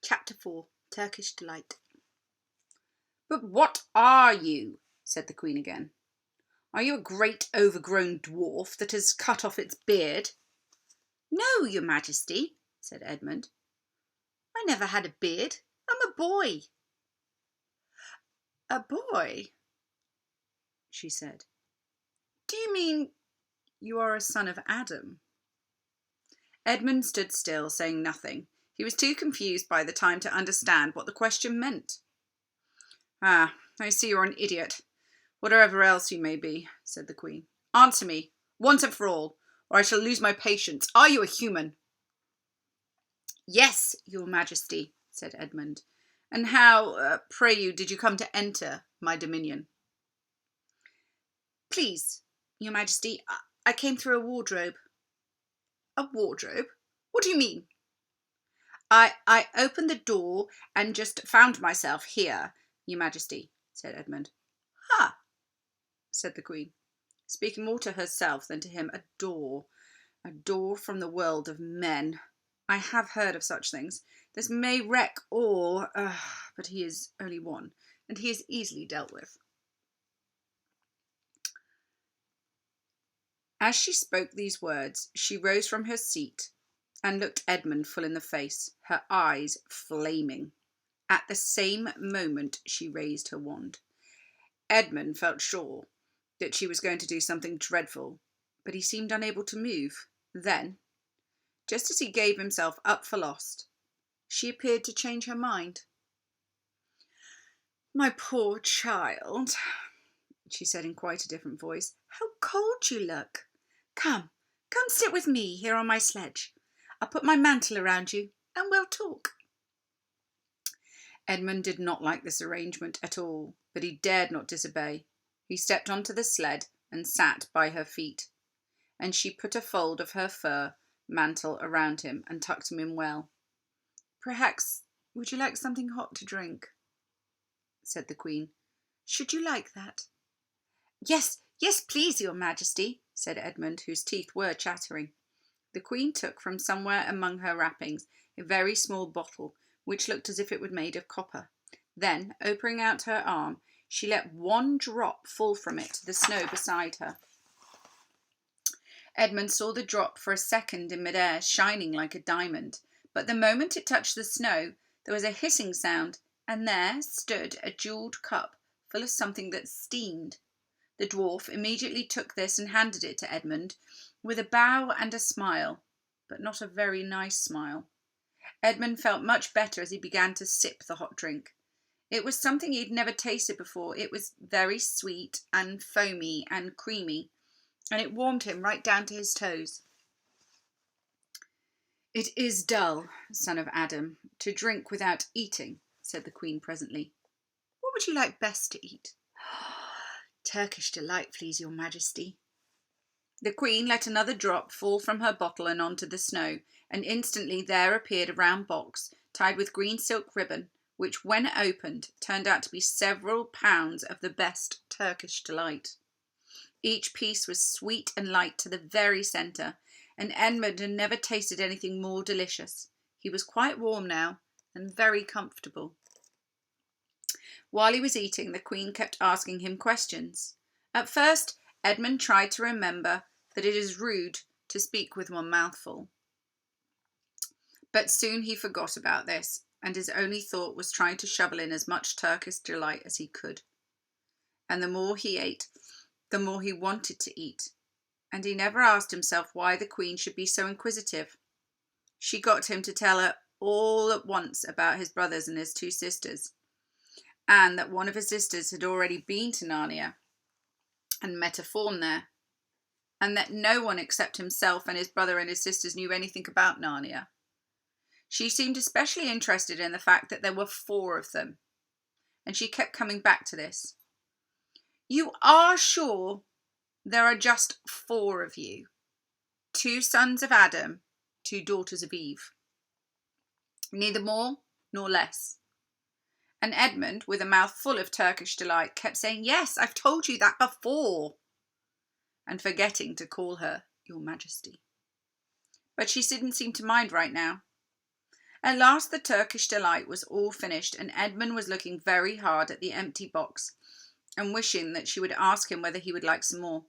Chapter 4. Turkish Delight. "But what are you?" said the Queen again. "Are you a great overgrown dwarf that has cut off its beard?" "No, your Majesty," said Edmund. "I never had a beard. I'm a boy." "A boy?" she said. "Do you mean you are a son of Adam?" Edmund stood still, saying nothing. He was too confused by the time to understand what the question meant. "Ah, I see you're an idiot, whatever else you may be," said the Queen. "Answer me, once and for all, or I shall lose my patience. Are you a human?" "Yes, your Majesty," said Edmund. "And how, pray you, did you come to enter my dominion?" "Please, your Majesty, I came through a wardrobe." "A wardrobe? What do you mean?" I opened the door and just found myself here, your Majesty," said Edmund. "Ha!" said the Queen, speaking more to herself than to him. "A door from the world of men. I have heard of such things. This may wreck all, but he is only one, and he is easily dealt with." As she spoke these words, she rose from her seat and looked Edmund full in the face, her eyes flaming. At the same moment she raised her wand. Edmund felt sure that she was going to do something dreadful, but he seemed unable to move. Then, just as he gave himself up for lost, she appeared to change her mind. "My poor child," she said in quite a different voice, "how cold you look. Come sit with me here on my sledge. I'll put my mantle around you and we'll talk." Edmund did not like this arrangement at all, but he dared not disobey. He stepped onto the sled and sat by her feet, and she put a fold of her fur mantle around him and tucked him in well. "Perhaps, would you like something hot to drink?" said the Queen. "Should you like that?" Yes, please, your Majesty," said Edmund, whose teeth were chattering. The Queen took from somewhere among her wrappings a very small bottle, which looked as if it was made of copper. Then, opening out her arm, she let one drop fall from it to the snow beside her. Edmund saw the drop for a second in midair, shining like a diamond, but the moment it touched the snow, there was a hissing sound, and there stood a jewelled cup full of something that steamed. The dwarf immediately took this and handed it to Edmund, with a bow and a smile, but not a very nice smile. Edmund felt much better as he began to sip the hot drink. It was something he'd never tasted before. It was very sweet and foamy and creamy, and it warmed him right down to his toes. "It is dull, son of Adam, to drink without eating," said the Queen presently. "What would you like best to eat?" "Turkish Delight, please, your Majesty." The Queen let another drop fall from her bottle and onto the snow, and instantly there appeared a round box tied with green silk ribbon, which, when opened, turned out to be several pounds of the best Turkish Delight. Each piece was sweet and light to the very centre, and Edmund had never tasted anything more delicious. He was quite warm now, and very comfortable. While he was eating, the Queen kept asking him questions. At first, Edmund tried to remember that it is rude to speak with one mouthful. But soon he forgot about this, and his only thought was trying to shovel in as much Turkish Delight as he could. And the more he ate, the more he wanted to eat, and he never asked himself why the Queen should be so inquisitive. She got him to tell her all at once about his brothers and his two sisters, and that one of his sisters had already been to Narnia and met a faun there, and that no one except himself and his brother and his sisters knew anything about Narnia. She seemed especially interested in the fact that there were 4 of them, and she kept coming back to this. "You are sure there are just 4 of you? 2 sons of Adam, 2 daughters of Eve. Neither more nor less?" And Edmund, with a mouth full of Turkish Delight, kept saying, "Yes, I've told you that before," and forgetting to call her your Majesty. But she didn't seem to mind right now. At last the Turkish delight was all finished, and Edmund was looking very hard at the empty box and wishing that she would ask him whether he would like some more.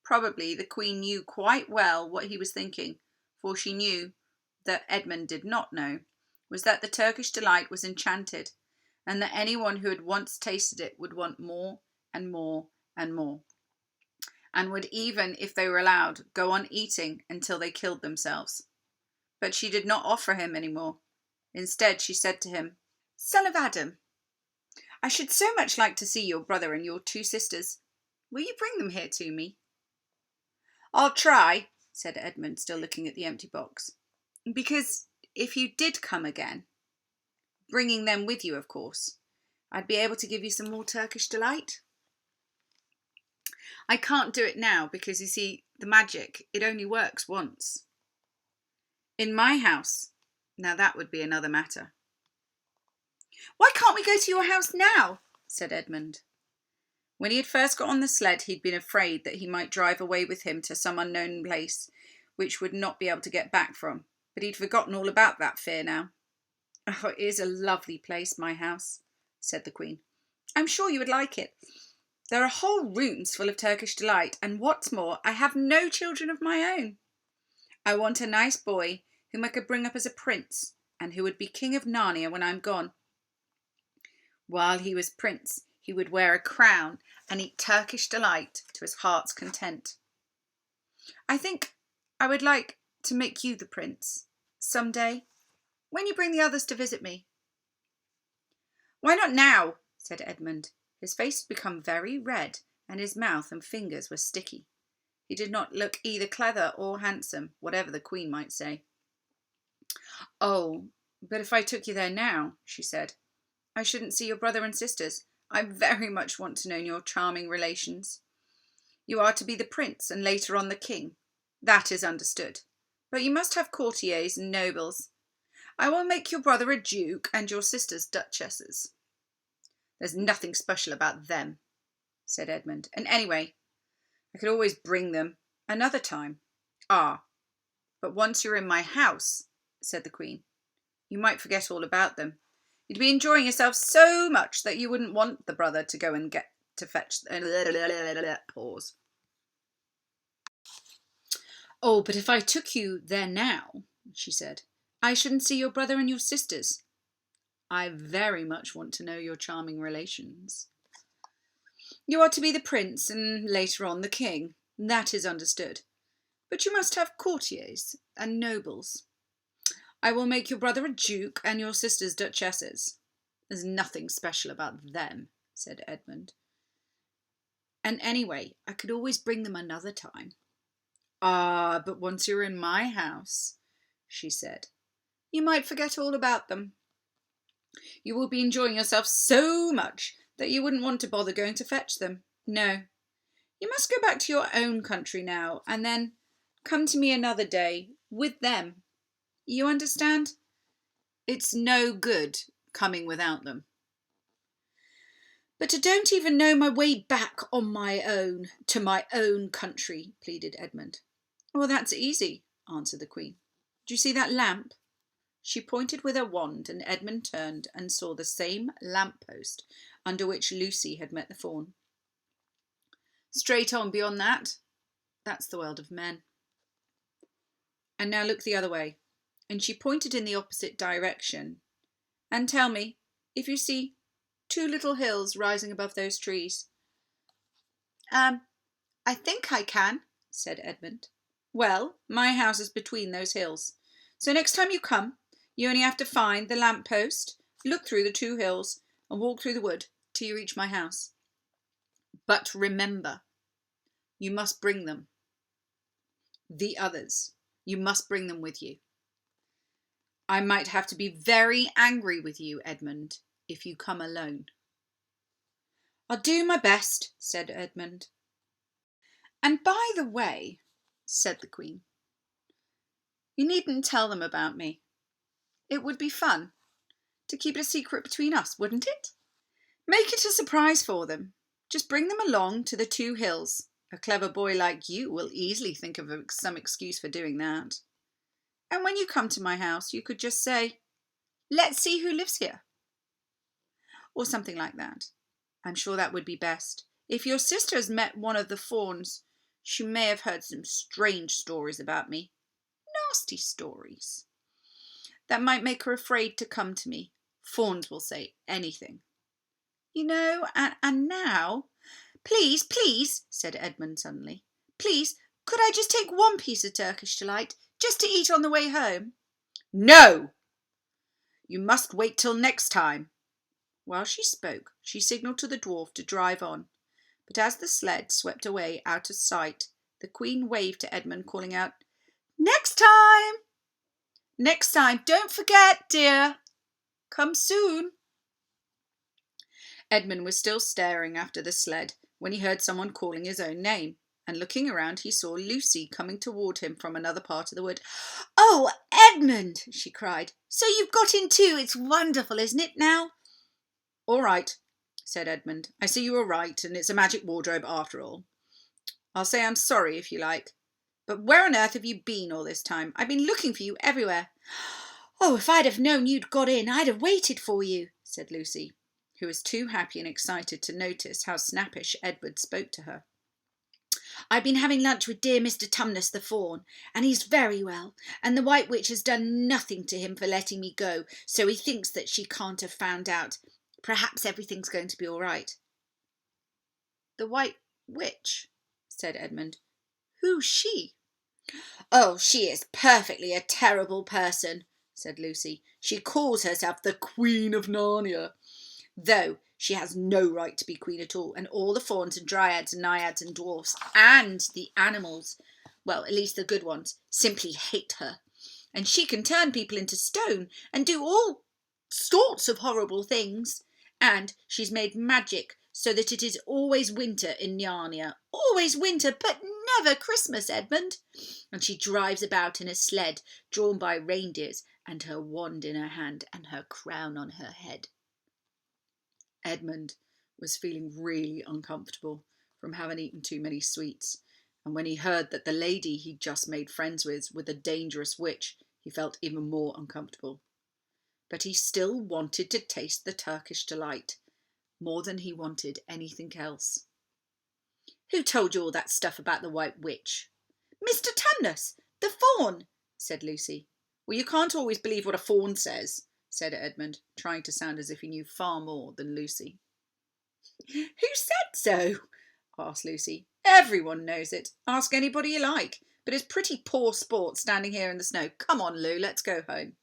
Probably the Queen knew quite well what he was thinking, for she knew that Edmund did not know, was that the Turkish delight was enchanted, and that anyone who had once tasted it would want more and more and more, and would even, if they were allowed, go on eating until they killed themselves. But she did not offer him any more. Instead, she said to him, "Son of Adam, I should so much like to see your brother and your 2 sisters. Will you bring them here to me?" "I'll try," said Edmund, still looking at the empty box. "Because if you did come again, bringing them with you, of course, I'd be able to give you some more Turkish delight. I can't do it now because, you see, the magic, it only works once. In my house, now that would be another matter." "Why can't we go to your house now?" said Edmund. When he had first got on the sled, he'd been afraid that he might drive away with him to some unknown place which would not be able to get back from, but he'd forgotten all about that fear now. "Oh, it is a lovely place, my house," said the Queen. "I'm sure you would like it. There are whole rooms full of Turkish delight, and what's more, I have no children of my own. I want a nice boy whom I could bring up as a prince, and who would be king of Narnia when I'm gone. While he was prince, he would wear a crown and eat Turkish delight to his heart's content. I think I would like to make you the prince some day, when you bring the others to visit me." "Why not now?" said Edmund. His face had become very red, and his mouth and fingers were sticky. He did not look either clever or handsome, whatever the Queen might say. "Oh, but if I took you there now," she said, "I shouldn't see your brother and sisters. I very much want to know your charming relations. You are to be the prince and later on the king. That is understood. But you must have courtiers and nobles. I will make your brother a duke and your sisters duchesses." "There's nothing special about them," said Edmund. "And anyway, I could always bring them another time." "Ah, but once you're in my house," said the Queen, "you might forget all about them. You'd be enjoying yourself so much that you wouldn't want the brother to go and get to fetch..." Pause. "Oh, but if I took you there now," she said, "I shouldn't see your brother and your sisters. I very much want to know your charming relations. You are to be the prince and later on the king. That is understood. But you must have courtiers and nobles. I will make your brother a duke and your sisters duchesses. There's nothing special about them," said Edmund. "And anyway, I could always bring them another time." "Ah, but once you're in my house," she said, "you might forget all about them. You will be enjoying yourself so much that you wouldn't want to bother going to fetch them. No, you must go back to your own country now, and then come to me another day with them. You understand? It's no good coming without them." "But I don't even know my way back on my own, to my own country," pleaded Edmund. "Well, that's easy," answered the Queen. "Do you see that lamp?" She pointed with her wand, and Edmund turned and saw the same lamp-post under which Lucy had met the fawn. "Straight on beyond that, that's the world of men. And now look the other way." And she pointed in the opposite direction. "And tell me if you see 2 little hills rising above those trees." I think I can," said Edmund. "Well, my house is between those hills. So next time you come, you only have to find the lamp-post, look through the 2 hills, and walk through the wood till you reach my house. But remember, you must bring them. The others. You must bring them with you. I might have to be very angry with you, Edmund, if you come alone." "I'll do my best," said Edmund. "And by the way," said the Queen, "you needn't tell them about me. It would be fun to keep it a secret between us, wouldn't it? Make it a surprise for them. Just bring them along to the 2 hills. A clever boy like you will easily think of some excuse for doing that. And when you come to my house, you could just say, Let's see who lives here. Or something like that. I'm sure that would be best. If your sister has met one of the fawns, she may have heard some strange stories about me. Nasty stories. That might make her afraid to come to me. Fawns will say anything. You know, and now... Please, please, said Edmund suddenly. Please, could I just take one piece of Turkish delight, just to eat on the way home? No! You must wait till next time. While she spoke, she signalled to the dwarf to drive on. But as the sled swept away out of sight, the Queen waved to Edmund, calling out, Next time! Next time, don't forget, dear. Come soon. Edmund was still staring after the sled when he heard someone calling his own name, and looking around he saw Lucy coming toward him from another part of the wood. Oh, Edmund, she cried. So you've got in too. It's wonderful, isn't it now? All right, said Edmund. I see you were right, and it's a magic wardrobe after all. I'll say I'm sorry if you like. But where on earth have you been all this time? I've been looking for you everywhere. Oh, if I'd have known you'd got in, I'd have waited for you, said Lucy, who was too happy and excited to notice how snappish Edward spoke to her. I've been having lunch with dear Mr. Tumnus the Fawn, and he's very well, and the White Witch has done nothing to him for letting me go, so he thinks that she can't have found out. Perhaps everything's going to be all right. The White Witch, said Edmund. Who's she? Oh, she is perfectly a terrible person, said Lucy. She calls herself the Queen of Narnia, though she has no right to be queen at all, and all the fawns and dryads and naiads and dwarfs and the animals, well, at least the good ones, simply hate her. And she can turn people into stone and do all sorts of horrible things. And she's made magic so that it is always winter in Narnia. Always winter, but never Christmas, Edmund. And she drives about in a sled drawn by reindeers, and her wand in her hand and her crown on her head. Edmund was feeling really uncomfortable from having eaten too many sweets, and when he heard that the lady he'd just made friends with a dangerous witch, he felt even more uncomfortable. But he still wanted to taste the Turkish delight, more than he wanted anything else. Who told you all that stuff about the White Witch? Mr. Tumnus, the fawn, said Lucy. Well, you can't always believe what a fawn says, said Edmund, trying to sound as if he knew far more than Lucy. Who said so? Asked Lucy. Everyone knows it. Ask anybody you like. But it's pretty poor sport standing here in the snow. Come on, Lou, let's go home.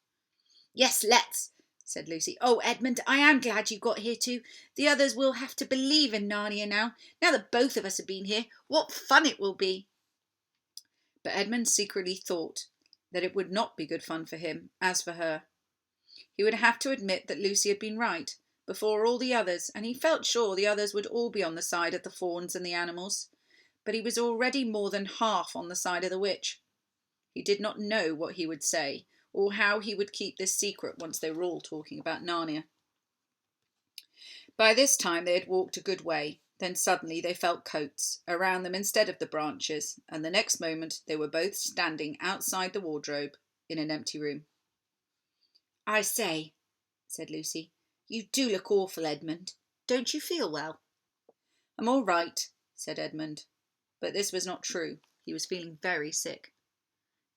Yes, let's, said Lucy. Oh, Edmund, I am glad you got here too. The others will have to believe in Narnia now that both of us have been here. What fun it will be. But Edmund secretly thought that it would not be good fun for him, as for her. He would have to admit that Lucy had been right, before all the others, and he felt sure the others would all be on the side of the fawns and the animals. But he was already more than half on the side of the witch. He did not know what he would say, or how he would keep this secret once they were all talking about Narnia. By this time they had walked a good way. Then suddenly they felt coats around them instead of the branches, and the next moment they were both standing outside the wardrobe in an empty room. I say, said Lucy, you do look awful, Edmund. Don't you feel well? I'm all right, said Edmund. But this was not true. He was feeling very sick.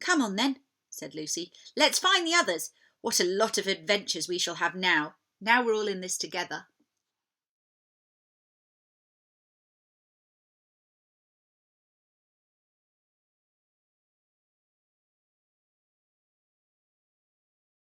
Come on then, said Lucy. Let's find the others. What a lot of adventures we shall have now we're all in this together.